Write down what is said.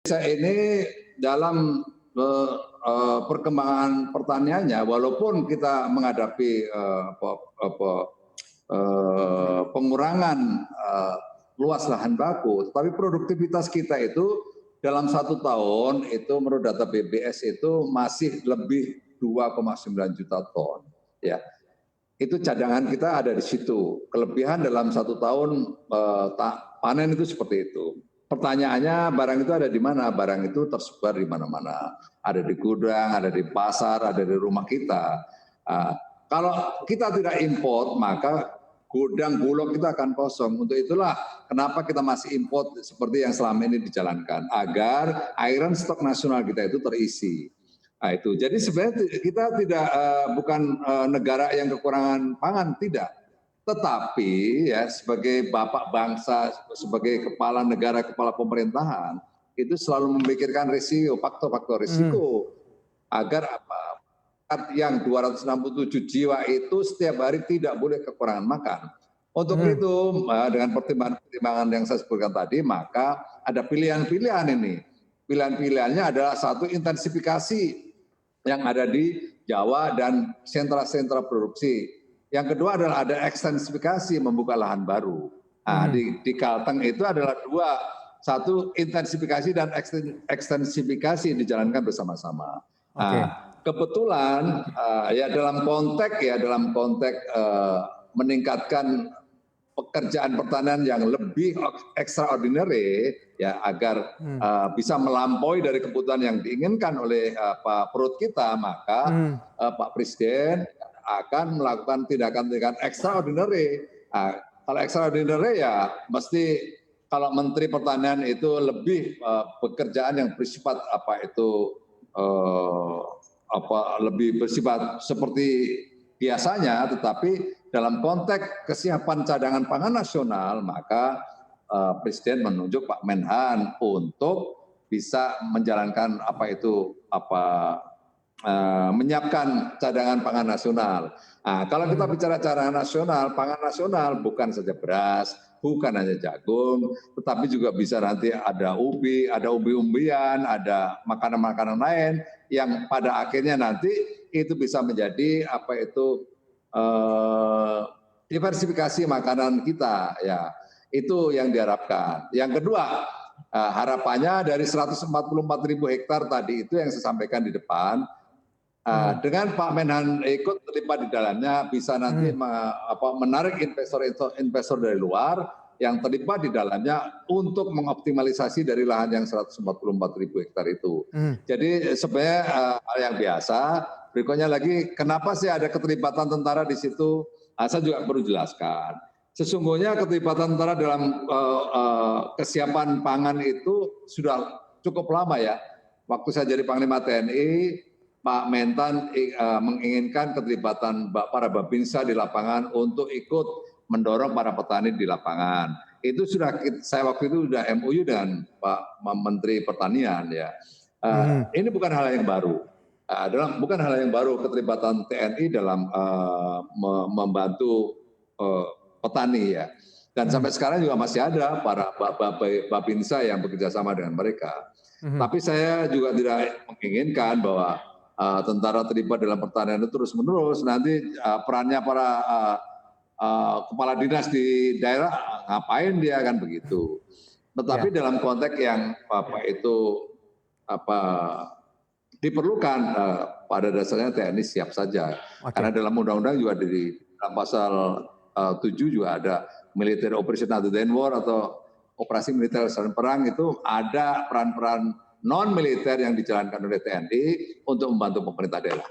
Saya ini dalam perkembangan pertaniannya, walaupun kita menghadapi pengurangan luas lahan baku, tetapi produktivitas kita itu dalam 1 tahun itu menurut data BBS itu masih lebih 2,9 juta ton. Ya, itu cadangan kita ada di situ. Kelebihan dalam 1 tahun panen itu seperti itu. Pertanyaannya barang itu ada di mana? Barang itu tersebar di mana-mana. Ada di gudang, ada di pasar, ada di rumah kita. Kalau kita tidak import, maka gudang bulog kita akan kosong. Untuk itulah kenapa kita masih import seperti yang selama ini dijalankan. Agar iron stock nasional kita itu terisi. Nah, itu. Jadi sebenarnya kita tidak bukan negara yang kekurangan pangan, tidak. Tetapi ya sebagai bapak bangsa, sebagai kepala negara, kepala pemerintahan, itu selalu memikirkan risiko, faktor-faktor risiko agar apa? Yang 267 jiwa itu setiap hari tidak boleh kekurangan makan. Untuk itu dengan pertimbangan-pertimbangan yang saya sebutkan tadi, maka ada pilihan-pilihan ini. Pilihan-pilihannya adalah satu, intensifikasi yang ada di Jawa dan sentra-sentra produksi. Yang kedua adalah ada ekstensifikasi, membuka lahan baru. Nah, di Kalteng itu adalah dua, satu intensifikasi dan ekstensifikasi dijalankan bersama-sama. Nah, kebetulan ya dalam konteks meningkatkan pekerjaan pertanian yang lebih extraordinary ya agar bisa melampaui dari kebutuhan yang diinginkan oleh perut kita, maka Pak Presiden akan melakukan tindakan-tindakan extraordinary. Kalau extraordinary ya mesti kalau Menteri Pertanian itu lebih pekerjaan yang bersifat lebih bersifat seperti biasanya, tetapi dalam konteks kesiapan cadangan pangan nasional, maka Presiden menunjuk Pak Menhan untuk bisa menjalankan menyiapkan cadangan pangan nasional. Nah, kalau kita bicara cadangan nasional, pangan nasional bukan saja beras, bukan hanya jagung, tetapi juga bisa nanti ada ubi, ada umbi-umbian, ada makanan-makanan lain yang pada akhirnya nanti itu bisa menjadi diversifikasi makanan kita. Ya, itu yang diharapkan. Yang kedua, harapannya dari 144.000 hektar tadi itu yang saya sampaikan di depan. Dengan Pak Menhan ikut terlibat di dalamnya, bisa nanti menarik investor dari luar yang terlibat di dalamnya untuk mengoptimalisasi dari lahan yang 144.000 hektar itu. Jadi sebenarnya hal yang biasa. Berikutnya lagi, kenapa sih ada keterlibatan tentara di situ? Saya juga perlu jelaskan. Sesungguhnya keterlibatan tentara dalam kesiapan pangan itu sudah cukup lama ya. Waktu saya jadi Panglima TNI, Pak Mentan menginginkan keterlibatan para babinsa di lapangan untuk ikut mendorong para petani di lapangan. Itu sudah saya waktu itu sudah MOU dengan Pak Menteri Pertanian ya. Ini bukan hal yang baru. Bukan hal yang baru keterlibatan TNI dalam membantu petani ya. Dan sampai sekarang juga masih ada para babinsa yang bekerja sama dengan mereka. Tapi saya juga tidak menginginkan bahwa tentara terlibat dalam pertanian itu terus-menerus. Nanti perannya para kepala dinas di daerah ngapain dia kan begitu. Tetapi dalam konteks yang diperlukan, pada dasarnya TNI siap saja. Karena dalam undang-undang juga di dalam pasal 7 juga ada military operation other than war atau operasi militer selain perang, itu ada peran-peran non militer yang dijalankan oleh TNI untuk membantu pemerintah daerah.